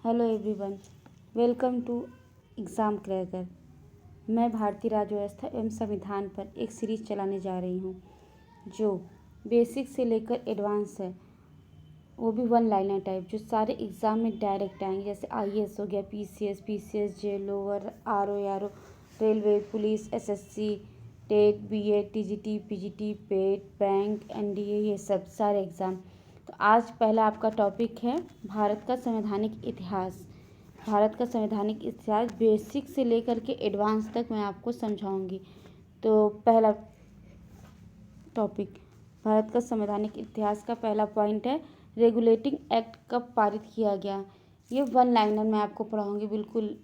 Hello everyone, welcome to Exam Cracker. मैं भारतीय राज्य व्यवस्था एवं संविधान पर एक सीरीज़ चलाने जा रही हूँ जो बेसिक से लेकर एडवांस है, वो भी वन लाइनर टाइप, जो सारे एग्ज़ाम में डायरेक्ट आएंगे। जैसे आईएएस हो गया, पीसीएस, जेल लोअर, RO, railway, police, SSC, TET, BEd, TGT, PGT, PET, bank, NDA, ये सब सारे एग्ज़ाम। तो आज पहला आपका टॉपिक है भारत का संवैधानिक इतिहास। भारत का संवैधानिक इतिहास बेसिक से लेकर के एडवांस तक मैं आपको समझाऊंगी। तो पहला टॉपिक, भारत का संवैधानिक इतिहास का पहला पॉइंट है रेगुलेटिंग एक्ट कब पारित किया गया। ये वन लाइनर मैं आपको पढ़ाऊंगी। बिल्कुल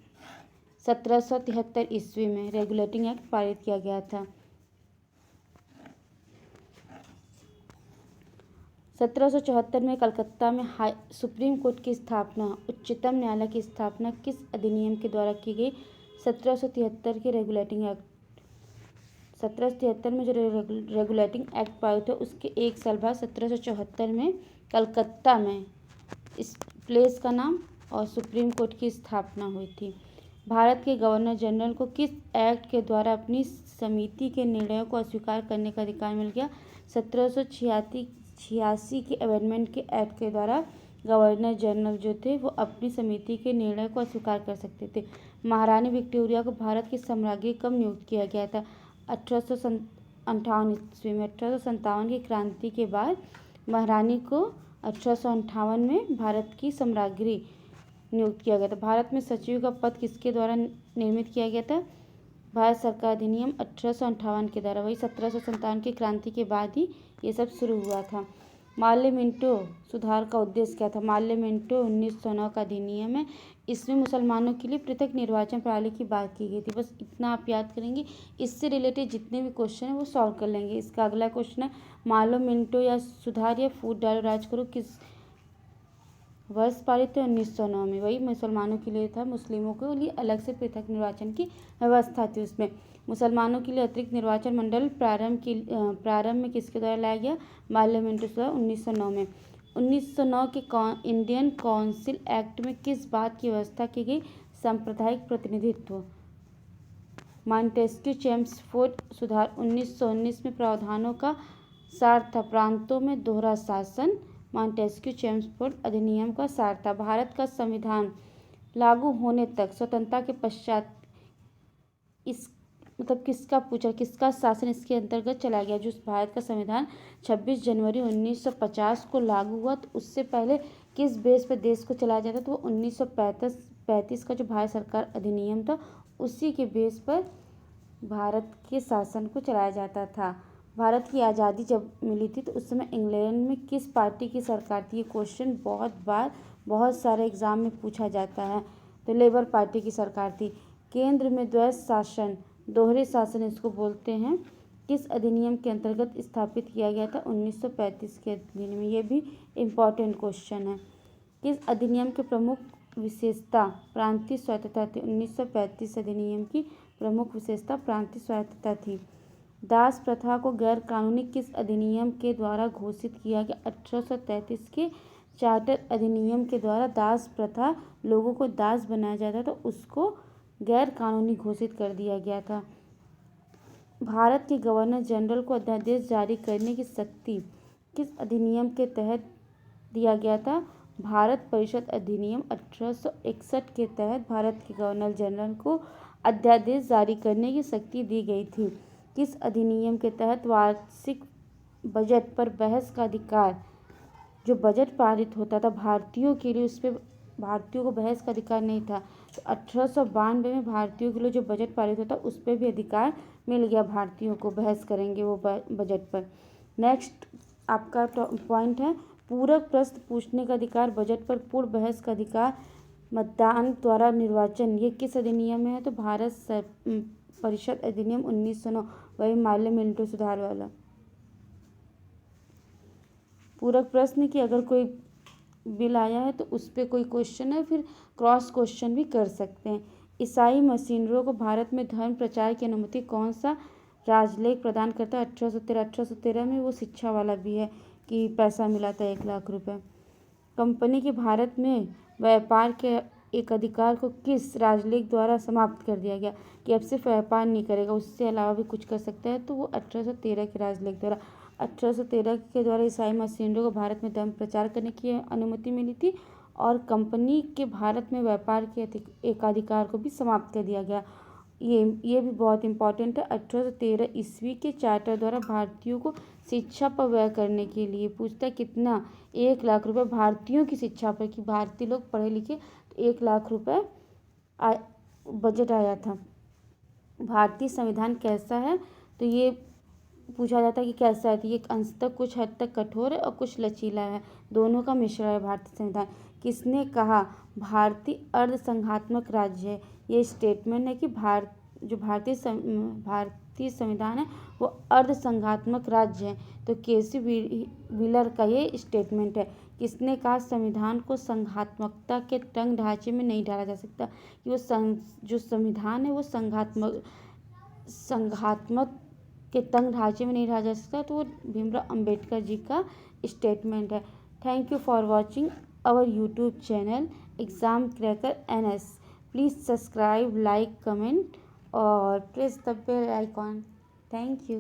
1773 ईस्वी में रेगुलेटिंग एक्ट पारित किया गया था। 1774 में कलकत्ता में सुप्रीम कोर्ट की स्थापना, उच्चतम न्यायालय की स्थापना किस अधिनियम के द्वारा की गई? 1773 के रेगुलेटिंग एक्ट। 1773 में जो रेगुलेटिंग एक्ट पारित हुआ उसके एक साल बाद 1774 में कलकत्ता में इस प्लेस का नाम और सुप्रीम कोर्ट की स्थापना हुई थी। भारत के गवर्नर जनरल को किस एक्ट के द्वारा अपनी समिति के निर्णयों को अस्वीकार करने का अधिकार मिल गया? 1786 के अमेंडमेंट के एक्ट के द्वारा गवर्नर जनरल जो थे वो अपनी समिति के निर्णय को अस्वीकार कर सकते थे। महारानी विक्टोरिया को भारत की सम्राज्ञी कब नियुक्त किया गया था? 1858 ईस्वी में। 1857 की क्रांति के बाद महारानी को 1858 में भारत की सम्राज्ञी नियुक्त किया गया था। भारत में सचिव का पद किसके द्वारा निर्मित किया गया था? भारत सरकार अधिनियम 1858 के द्वारा। वही 1757 की क्रांति के बाद ही ये सब शुरू हुआ था। माल्य मिंटो सुधार का उद्देश्य क्या था? माल्य मिंटो 1909 का अधिनियम है। इसमें मुसलमानों के लिए पृथक निर्वाचन प्रणाली की बात की गई थी। बस इतना आप याद करेंगे, इससे रिलेटेड जितने भी क्वेश्चन है वो सॉल्व कर लेंगे। इसका अगला क्वेश्चन है माल्य मिंटो या सुधार या फूट डालो राज करो किस वर्ष पारित है? 1909 में। वही मुसलमानों के लिए था, मुस्लिमों के लिए अलग से पृथक निर्वाचन की व्यवस्था थी। उसमें मुसलमानों के लिए अतिरिक्त निर्वाचन मंडल प्रारंभ में किसके द्वारा लाया गया? माल्य मिंटो द्वारा 1909 में। 1909 के इंडियन काउंसिल एक्ट में किस बात की व्यवस्था की गई? सांप्रदायिक प्रतिनिधित्व। मॉन्टेस्क्यू चेम्सफोर्ड सुधार 1919 में प्रावधानों का सार था प्रांतों में दोहरा शासन। मॉन्टेस्क्यू चेम्सफोर्ड अधिनियम का सार था। भारत का संविधान लागू होने तक स्वतंत्रता के पश्चात किसका शासन इसके अंतर्गत चला गया? जो भारत का संविधान 26 जनवरी 1950 को लागू हुआ, तो उससे पहले किस बेस पर देश को चलाया जाता? तो वो 1935 का जो भारत सरकार अधिनियम था उसी के बेस पर भारत के शासन को चलाया जाता था। भारत की आज़ादी जब मिली थी तो उस समय इंग्लैंड में किस पार्टी की सरकार थी? ये क्वेश्चन बहुत सारे एग्जाम में पूछा जाता है। तो लेबर पार्टी की सरकार थी। केंद्र में द्वैध शासन, दोहरे शासन इसको बोलते हैं, किस अधिनियम के अंतर्गत स्थापित किया गया था? 1935 के अधिनियम में। ये भी इम्पॉर्टेंट क्वेश्चन है। किस अधिनियम की प्रमुख विशेषता प्रांतीय स्वायत्तता थी? 1935 अधिनियम की प्रमुख विशेषता प्रांतीय स्वायत्तता थी। दास प्रथा को गैर कानूनी किस अधिनियम के द्वारा घोषित किया गया? 1833 के चार्टर अधिनियम के द्वारा दास प्रथा, लोगों को दास बनाया जाता था, उसको गैर कानूनी घोषित कर दिया गया था। भारत के गवर्नर जनरल को अध्यादेश जारी करने की शक्ति किस अधिनियम के तहत दिया गया था? भारत परिषद अधिनियम 1861 के तहत भारत के गवर्नर जनरल को अध्यादेश जारी करने की शक्ति दी गई थी। किस अधिनियम के तहत वार्षिक बजट पर बहस का अधिकार, जो बजट पारित होता था भारतीयों के लिए, उस पर भारतीयों को बहस का अधिकार नहीं था। तो 1892 में भारतीयों के लिए जो बजट पारित होता उस पर भी अधिकार मिल गया भारतीयों को, बहस करेंगे वो बजट पर। नेक्स्ट आपका पॉइंट है पूरक प्रश्न पूछने का अधिकार, बजट पर पूर्ण बहस का अधिकार, मतदान द्वारा निर्वाचन, ये किस अधिनियम में है? तो भारत परिषद अधिनियम 1909। वही माल्य मिंटो सुधार वाला। पूरक प्रश्न की अगर कोई बिल आया है तो उस पर कोई क्वेश्चन है, फिर क्रॉस क्वेश्चन भी कर सकते हैं। ईसाई मिशनरियों को भारत में धर्म प्रचार की अनुमति कौन सा राजलेख प्रदान करता है? 1813 में वो शिक्षा वाला भी है कि पैसा मिला था 1 लाख रुपए। कंपनी के भारत में व्यापार के एक अधिकार को किस राजलेख द्वारा समाप्त कर दिया गया कि अब सिर्फ व्यापार नहीं करेगा, उससे अलावा भी कुछ कर सकता है? तो वो 1813 के राजलेख द्वारा। 1813 के द्वारा ईसाई मसीहियों को भारत में धर्म प्रचार करने की अनुमति मिली थी और कंपनी के भारत में व्यापार के एकाधिकार को भी समाप्त कर दिया गया। ये भी बहुत इंपॉर्टेंट है। 1813 ईस्वी के चार्टर द्वारा भारतीयों को शिक्षा पर व्यय करने के लिए पूछता कितना, 1 लाख रुपए भारतीयों की शिक्षा पर, कि भारतीय लोग पढ़े लिखे, तो 1 लाख रुपए बजट आया था। भारतीय संविधान कैसा है? तो ये पूछा जाता है कि कैसा है, तो ये अंश तक कुछ हद तक कठोर है और कुछ लचीला है, दोनों का मिश्रण है भारतीय संविधान। किसने कहा भारतीय अर्धसंघात्मक राज्य है? ये स्टेटमेंट है कि भारतीय संविधान है वो अर्धसंघात्मक राज्य है। तो केसी व्हीलर का ये स्टेटमेंट है। किसने कहा संविधान को संघात्मकता के तंग ढांचे में नहीं डाला जा सकता, कि वो जो संविधान है वो संघात्मक के तंग ढांचे में नहीं रहा जा सकता, तो वो भीमराव अंबेडकर जी का स्टेटमेंट है। Thank you for watching our YouTube channel exam cracker NS। Please subscribe, like, comment और press the bell icon. Thank you.